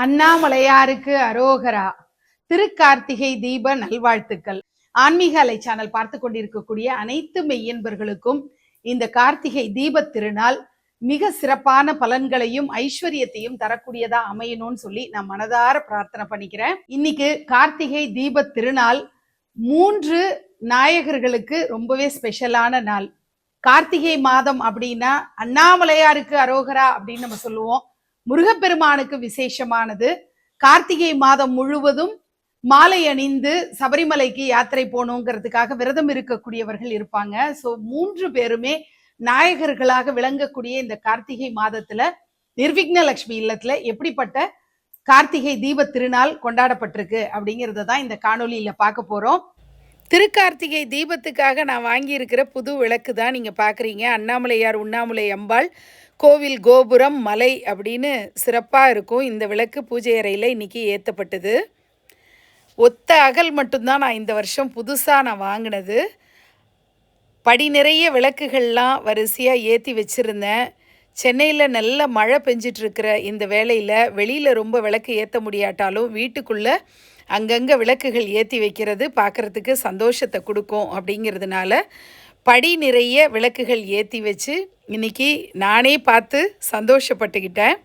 அண்ணாமலையாருக்கு அரோகரா. திருக்கார்த்திகை தீப நல்வாழ்த்துக்கள். ஆன்மீக அலை சேனல் பார்த்து கொண்டிருக்கக்கூடிய அனைத்து மெய்யன்பர்களுக்கும் இந்த கார்த்திகை தீப திருநாள் மிக சிறப்பான பலன்களையும் ஐஸ்வர்யத்தையும் தரக்கூடியதா அமையணும்னு சொல்லி நான் மனதார பிரார்த்தனை பண்ணிக்கிறேன். இன்னைக்கு கார்த்திகை தீப திருநாள் 3 நாயகர்களுக்கு ரொம்பவே ஸ்பெஷலான நாள். கார்த்திகை மாதம் அப்படின்னா அண்ணாமலையாருக்கு அரோகரா அப்படின்னு நம்ம சொல்லுவோம். முருகப்பெருமானுக்கு விசேஷமானது. கார்த்திகை மாதம் முழுவதும் மாலை அணிந்து சபரிமலைக்கு யாத்திரை போகணுங்கிறதுக்காக விரதம் இருக்கக்கூடியவர்கள் இருப்பாங்க. ஸோ 3 பேருமே நாயகர்களாக விளங்கக்கூடிய இந்த கார்த்திகை மாதத்துல நிர்விக்ன லட்சுமி இல்லத்துல எப்படிப்பட்ட கார்த்திகை தீப திருநாள் கொண்டாடப்பட்டிருக்கு அப்படிங்கிறத தான் இந்த காணொலியில பார்க்க போறோம். திருக்கார்த்திகை தீபத்துக்காக நான் வாங்கியிருக்கிற புது விளக்கு தான் நீங்கள் பார்க்குறீங்க. அண்ணாமலையார் உண்ணாமலை அம்பாள் கோவில் கோபுரம் மலை அப்படின்னு சிறப்பாக இருக்கும். இந்த விளக்கு பூஜை அறையில் இன்றைக்கி ஏற்றப்பட்டது. ஒத்த அகல் மட்டும்தான் நான் இந்த வருஷம் புதுசாக நான் வாங்கினது. படி நிறைய விளக்குகள்லாம் வரிசையாக ஏற்றி வச்சுருந்தேன். சென்னையில் நல்ல மழை பெஞ்சிட்ருக்கிற இந்த வேளையில் வெளியில் ரொம்ப விளக்கு ஏற்ற முடியாட்டாலும் வீட்டுக்குள்ளே அங்கங்கே விளக்குகள் ஏற்றி வைக்கிறது பார்க்குறதுக்கு சந்தோஷத்தை கொடுக்கும். அப்படிங்கிறதுனால படி நிறைய விளக்குகள் ஏற்றி வச்சு இன்றைக்கி நானே பார்த்து சந்தோஷப்பட்டுக்கிட்டேன்.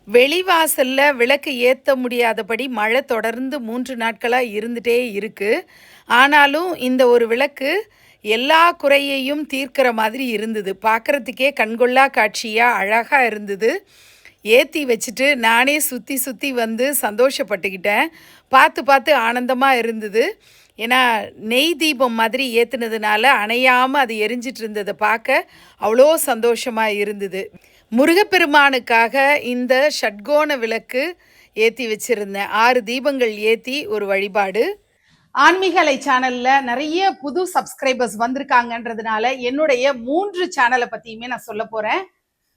வெளிவாசலில் விளக்கு ஏற்ற முடியாதபடி மழை தொடர்ந்து 3 நாட்களாக இருந்துகிட்டே இருக்குது. ஆனாலும் இந்த ஒரு விளக்கு எல்லா குறையையும் தீர்க்கிற மாதிரி இருந்தது. பார்க்குறதுக்கே கண்கொள்ளா காட்சியாக அழகாக இருந்தது. ஏற்றி வச்சுட்டு நானே சுற்றி சுற்றி வந்து சந்தோஷப்பட்டுக்கிட்டேன். பார்த்து ஆனந்தமாக இருந்தது. ஏன்னா நெய் தீபம் மாதிரி ஏற்றுனதுனால அணையாமல் அது எரிஞ்சிட்டு இருந்ததை பார்க்க அவ்வளோ சந்தோஷமாக இருந்தது. முருகப்பெருமானுக்காக இந்த ஷட்கோண விளக்கு ஏற்றி வச்சுருந்தேன். 6 தீபங்கள் ஏற்றி ஒரு வழிபாடு. ஆன்மீக அலை சேனலில் நிறைய புது சப்ஸ்கிரைபர்ஸ் வந்திருக்காங்கன்றதுனால என்னுடைய 3 சேனலை பற்றியுமே நான் சொல்ல போகிறேன்.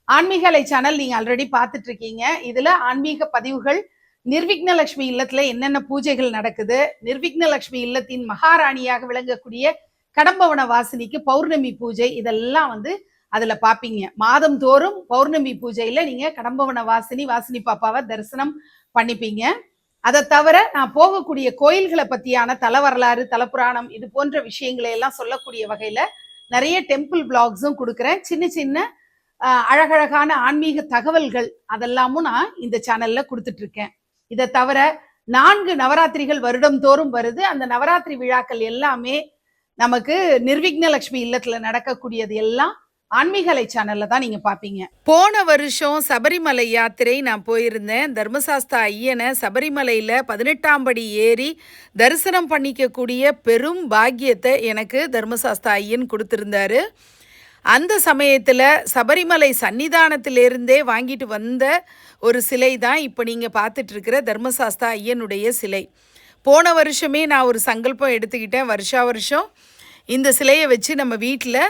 ஆன்மீக அலை சேனல் நீங்கள் ஆல்ரெடி பார்த்துட்டு இருக்கீங்க. இதில் ஆன்மீக பதிவுகள், நிர்விக்ன லட்சுமி இல்லத்தில் என்னென்ன பூஜைகள் நடக்குது, நிர்விக்ன லட்சுமி இல்லத்தின் மகாராணியாக விளங்கக்கூடிய கடம்பவன வாசினிக்கு பௌர்ணமி பூஜை, இதெல்லாம் வந்து அதில் பார்ப்பீங்க. மாதம் தோறும் பௌர்ணமி பூஜையில் நீங்கள் கடம்பவன வாசினி பாப்பாவை தரிசனம் பண்ணிப்பீங்க. அதை தவிர நான் போகக்கூடிய கோயில்களை பற்றியான தல வரலாறு, தலப்புராணம், இது போன்ற விஷயங்களை எல்லாம் சொல்லக்கூடிய வகையில் நிறைய டெம்பிள் பிளாக்ஸும் கொடுக்குறேன். சின்ன அழகழகான ஆன்மீக தகவல்கள் அதெல்லாமும் நான் இந்த சேனல்ல கொடுத்துட்டு இருக்கேன். இதை தவிர 4 நவராத்திரிகள் வருடம் தோறும் வருது. அந்த நவராத்திரி விழாக்கள் எல்லாமே நமக்கு நிர்விக்ன லட்சுமி இல்லத்துல நடக்கக்கூடியது எல்லாம் ஆன்மீக அலை சேனல்ல தான் நீங்க பாப்பீங்க. போன வருஷம் சபரிமலை யாத்திரை நான் போயிருந்தேன். தர்மசாஸ்தா ஐயனை சபரிமலையில 18ஆம் படி ஏறி தரிசனம் பண்ணிக்கக்கூடிய பெரும் பாக்கியத்தை எனக்கு தர்மசாஸ்தா ஐயன் கொடுத்திருந்தாரு. அந்த சமயத்தில் சபரிமலை சன்னிதானத்திலிருந்தே வாங்கிட்டு வந்த ஒரு சிலை தான் இப்போ நீங்கள் பார்த்துட்ருக்கிற தர்மசாஸ்தா ஐயனுடைய சிலை. போன வருஷமே நான் ஒரு சங்கல்பம் எடுத்துக்கிட்டேன். வருஷம் இந்த சிலையை வச்சு நம்ம வீட்டில்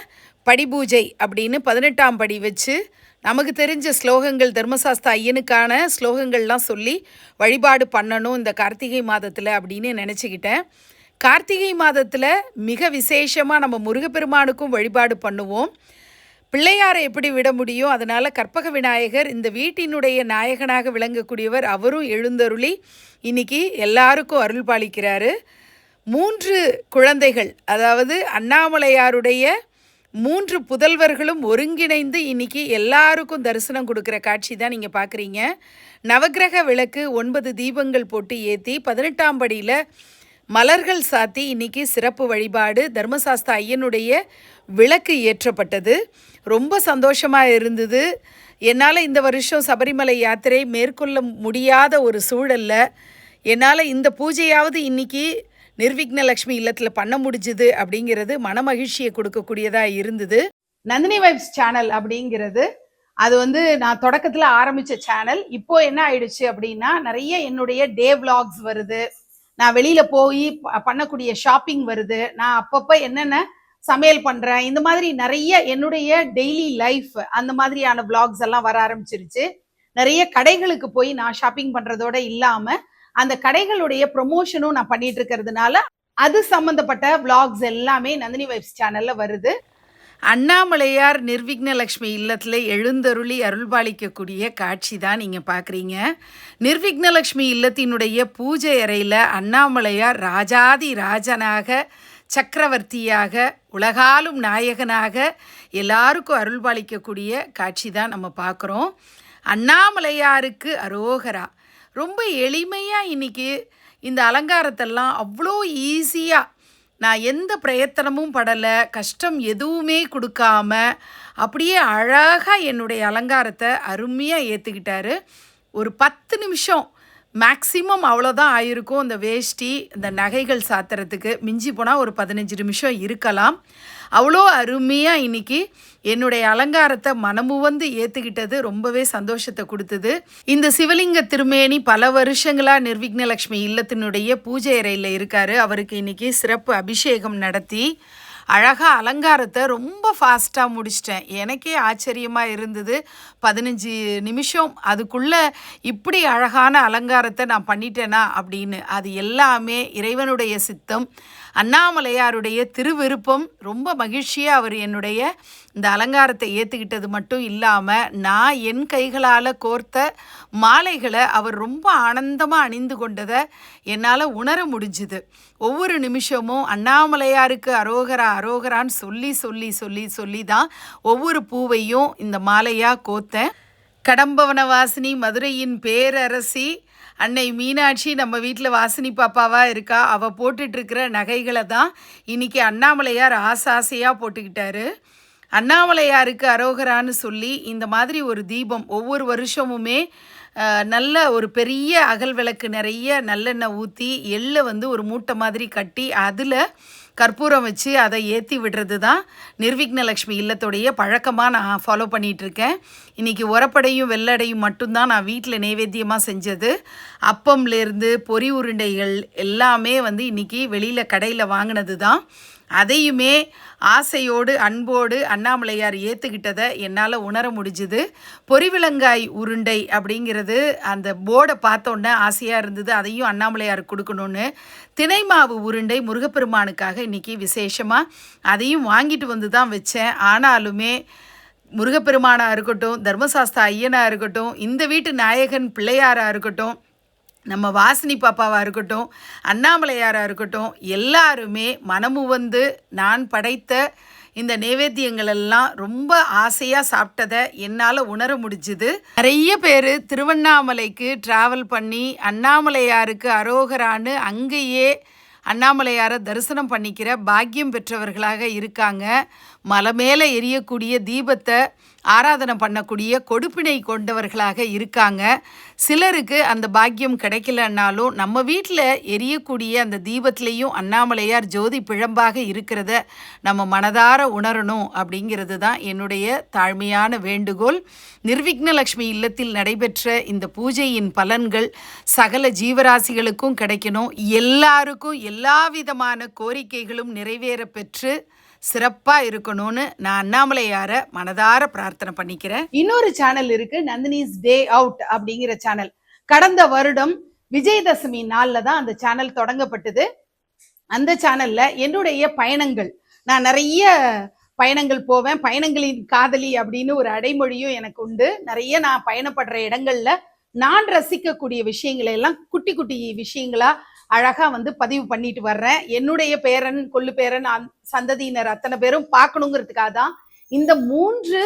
படிபூஜை அப்படின்னு 18ஆம் படி வச்சு நமக்கு தெரிஞ்ச ஸ்லோகங்கள், தர்மசாஸ்தா ஐயனுக்கான ஸ்லோகங்கள்லாம் சொல்லி வழிபாடு பண்ணணும் இந்த கார்த்திகை மாதத்தில் அப்படின்னு நினச்சிக்கிட்டேன். கார்த்திகை மாதத்தில் மிக விசேஷமாக நம்ம முருகப்பெருமானுக்கும் வழிபாடு பண்ணுவோம். பிள்ளையாரை எப்படி விட முடியும்? அதனால் கற்பக விநாயகர் இந்த வீட்டினுடைய நாயகனாக விளங்கக்கூடியவர். அவரும் எழுந்தருளி இன்னைக்கு எல்லாருக்கும் அருள் பாலிக்கிறாரு. 3 குழந்தைகள், அதாவது அண்ணாமலையாருடைய 3 புதல்வர்களும் ஒருங்கிணைந்து இன்னைக்கு எல்லாருக்கும் தரிசனம் கொடுக்குற காட்சி தான் நீங்கள் பார்க்குறீங்க. நவக்கிரக விளக்கு 9 தீபங்கள் போட்டு ஏற்றி 18ஆம் படியில் மலர்கள் சாத்தி இன்னைக்கு சிறப்பு வழிபாடு. தர்மசாஸ்தா ஐயனுடைய விளக்கு ஏற்றப்பட்டது. ரொம்ப சந்தோஷமாக இருந்தது. என்னால் இந்த வருஷம் சபரிமலை யாத்திரை மேற்கொள்ள முடியாத ஒரு சூழலில் என்னால் இந்த பூஜையாவது இன்னைக்கு நிர்விக்ன லட்சுமி இல்லத்தில் பண்ண முடிஞ்சுது அப்படிங்கிறது மன மகிழ்ச்சியை கொடுக்கக்கூடியதாக இருந்தது. நந்தினி வைப்ஸ் சேனல் அப்படிங்கிறது அது வந்து நான் தொடக்கத்தில் ஆரம்பித்த சேனல். இப்போ என்ன ஆயிடுச்சு அப்படின்னா நிறைய என்னுடைய டே விளாக்ஸ் வருது, நான் வெளியில போய் பண்ணக்கூடிய ஷாப்பிங் வருது, நான் அப்பப்போ என்னென்ன சமையல் பண்றேன், இந்த மாதிரி நிறைய என்னுடைய டெய்லி லைஃப் அந்த மாதிரியான விளாக்ஸ் எல்லாம் வர ஆரம்பிச்சிருச்சு. நிறைய கடைகளுக்கு போய் நான் ஷாப்பிங் பண்றதோட இல்லாம அந்த கடைகளுடைய ப்ரொமோஷனும் நான் பண்ணிட்டு இருக்கிறதுனால அது சம்பந்தப்பட்ட விளாக்ஸ் எல்லாமே நந்தினி வைப்ஸ் சேனல்ல வருது. அண்ணாமலையார் நிர்விக்னலக்ஷ்மி இல்லத்தில் எழுந்தருளி அருள்பாலிக்கக்கூடிய காட்சி தான் நீங்கள் பார்க்குறீங்க. நிர்விக்னலக்ஷ்மி இல்லத்தினுடைய பூஜை அறையில் அண்ணாமலையார் ராஜாதி ராஜனாக, சக்கரவர்த்தியாக, உலகாலும் நாயகனாக எல்லாருக்கும் அருள்பாலிக்கக்கூடிய காட்சி தான் நம்ம பார்க்குறோம். அண்ணாமலையாருக்கு அரோகரா. ரொம்ப எளிமையாக இன்றைக்கி இந்த அலங்காரத்தெல்லாம் அவ்வளோ ஈஸியாக, நான் எந்த பிரயத்தனமும் படலை, கஷ்டம் எதுவுமே கொடுக்காம அப்படியே அழகாக என்னுடைய அலங்காரத்தை அருமையாக ஏற்றுக்கிட்டாரு. ஒரு 10 நிமிஷம் மேக்ஸிமம் அவ்வளோதான் ஆயிருக்கும் இந்த வேஷ்டி, இந்த நகைகள் சாத்துறதுக்கு. மிஞ்சி போனால் ஒரு 15 நிமிஷம் இருக்கலாம். அவ்வளோ அருமையாக இன்றைக்கி என்னுடைய அலங்காரத்தை மனமுவந்து ஏற்றுக்கிட்டது ரொம்பவே சந்தோஷத்தை கொடுத்தது. இந்த சிவலிங்க திருமேனி பல வருஷங்களாக நிர்விக்னலக்ஷ்மி இல்லத்தினுடைய பூஜை அறையில் இருக்கார். அவருக்கு இன்றைக்கி சிறப்பு அபிஷேகம் நடத்தி அழகாக அலங்காரத்தை ரொம்ப ஃபாஸ்ட்டாக முடிச்சிட்டேன். எனக்கே ஆச்சரியமாக இருந்தது. 15 நிமிஷம் அதுக்குள்ளே இப்படி அழகான அலங்காரத்தை நான் பண்ணிட்டேனா அப்படின்னு. அது எல்லாமே இறைவனுடைய சித்தம், அண்ணாமலையாருடைய திருவிருப்பம். ரொம்ப மகிழ்ச்சியாக அவர் என்னுடைய இந்த அலங்காரத்தை ஏற்றுக்கிட்டது மட்டும் இல்லாமல், நான் என் கைகளால் கோர்த்த மாலைகளை அவர் ரொம்ப ஆனந்தமாக அணிந்து கொண்டதை என்னால் உணர முடிஞ்சுது. ஒவ்வொரு நிமிஷமும் அண்ணாமலையாருக்கு அரோகரா அரோகரான்னு சொல்லி சொல்லி சொல்லி சொல்லி தான் ஒவ்வொரு பூவையும் இந்த மாலையாக கோத்தேன். கடம்பவன வாசினி, மதுரையின் பேரரசி அன்னை மீனாட்சி நம்ம வீட்டில் வாசினி பாப்பாவாக இருக்கா. அவள் போட்டுட்ருக்கிற நகைகளை தான் இன்றைக்கி அண்ணாமலையார் ஆசாசையாக போட்டுக்கிட்டாரு. அண்ணாமலையாருக்கு அரோகரான்னு சொல்லி இந்த மாதிரி ஒரு தீபம் ஒவ்வொரு வருஷமுமே நல்ல ஒரு பெரிய அகல் விளக்கு நிறைய நல்லெண்ணெய் ஊற்றி எள்ளை ஒரு மூட்டை மாதிரி கட்டி அதில் கற்பூரம் வச்சு அதை ஏற்றி விடுறது தான் நிர்விக்னலக்ஷ்மி இல்லத்துடைய பழக்கமாக நான் ஃபாலோ பண்ணிகிட்ருக்கேன். இன்றைக்கி உரப்படையும் வெள்ளடையும் மட்டும்தான் நான் வீட்டில் நைவேத்தியமாக செஞ்சது. அப்பம்லேருந்து பொரி உருண்டைகள் எல்லாமே இன்றைக்கி வெளியில் கடையில் வாங்கினது தான். அதையுமே ஆசையோடு அன்போடு அண்ணாமலையார் ஏற்றுக்கிட்டதை என்னால் உணர முடிஞ்சுது. பொரிவிலங்காய் உருண்டை அப்படிங்கிறது அந்த போர்டை பார்த்தோன்னே ஆசையாக இருந்தது, அதையும் அண்ணாமலையார் கொடுக்கணுன்னு. தினைமாவு உருண்டை முருகப்பெருமானுக்காக இன்றைக்கி விசேஷமாக அதையும் வாங்கிட்டு தான் வச்சேன். ஆனாலுமே முருகப்பெருமானாக இருக்கட்டும், தர்மசாஸ்திர ஐயனாக இருக்கட்டும், இந்த வீட்டு நாயகன் பிள்ளையாராக இருக்கட்டும், நம்ம வாசினி பாப்பாவாக இருக்கட்டும், அண்ணாமலையாராக இருக்கட்டும், எல்லாருமே மனமுவந்து நான் படைத்த இந்த நைவேத்தியங்களெல்லாம் ரொம்ப ஆசையாக சாப்பிட்டதை என்னால் உணர முடிஞ்சுது. நிறைய பேர் திருவண்ணாமலைக்கு ட்ராவல் பண்ணி அண்ணாமலையாருக்கு அரோகரான்னு அங்கேயே அண்ணாமலையாரை தரிசனம் பண்ணிக்கிற பாக்கியம் பெற்றவர்களாக இருக்காங்க. மலை மேலே எரியக்கூடிய தீபத்தை ஆராதனை பண்ணக்கூடிய கொடுப்பினை கொண்டவர்களாக இருக்காங்க. சிலருக்கு அந்த பாக்கியம் கிடைக்கலன்னாலும் நம்ம வீட்டில் எரியக்கூடிய அந்த தீபத்திலையும் அண்ணாமலையார் ஜோதி பிழம்பாக இருக்கிறத நம்ம மனதார உணரணும் அப்படிங்கிறது தான் என்னுடைய தாழ்மையான வேண்டுகோள். நிர்விக்னலக்ஷ்மி இல்லத்தில் நடைபெற்ற இந்த பூஜையின் பலன்கள் சகல ஜீவராசிகளுக்கும் கிடைக்கணும். எல்லாருக்கும் எல்லா விதமான கோரிக்கைகளும் நிறைவேற பெற்று சிறப்பாக இருக்கணும்னு நான் அண்ணாமலையாரை மனதார பிரார்த்தனை பண்ணிக்கிறேன். இன்னொரு சேனல் இருக்கு, நந்தினிஸ் டே அவுட் அப்படிங்கிற சேனல். கடந்த வருடம் விஜயதசமி நாளில் தான் அந்த சேனல் தொடங்கப்பட்டது. அந்த சேனல்ல என்னுடைய பயணங்கள், நான் நிறைய பயணங்கள் போவேன், பயணங்களின் காதலி அப்படின்னு ஒரு அடைமொழியும் எனக்கு உண்டு. நிறைய நான் பயணப்படுற இடங்கள்ல நான் ரசிக்கக்கூடிய விஷயங்களை எல்லாம் குட்டி குட்டி விஷயங்களா அழகா பதிவு பண்ணிட்டு வர்றேன். என்னுடைய பேரன், கொள்ளு பேரன், சந்ததியினர் அத்தனை பேரும் பார்க்கணுங்கிறதுக்காக தான் இந்த 3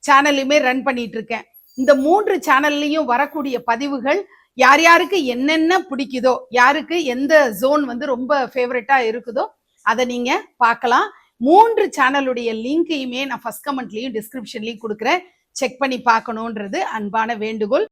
சேனல்லையுமே ரன் பண்ணிட்டு இருக்கேன். இந்த 3 சேனல்லையும் வரக்கூடிய பதிவுகள் யார் யாருக்கு என்னென்ன பிடிக்குதோ, யாருக்கு எந்த ஜோன் ரொம்ப ஃபேவரட்டா இருக்குதோ அதை நீங்க பார்க்கலாம். 3 சேனலுடைய லிங்கையுமே நான் ஃபர்ஸ்ட் கமெண்ட்லயும் டிஸ்கிரிப்ஷன்லயும் கொடுக்குறேன். செக் பண்ணி பார்க்கணுன்றது அன்பான வேண்டுகோள்.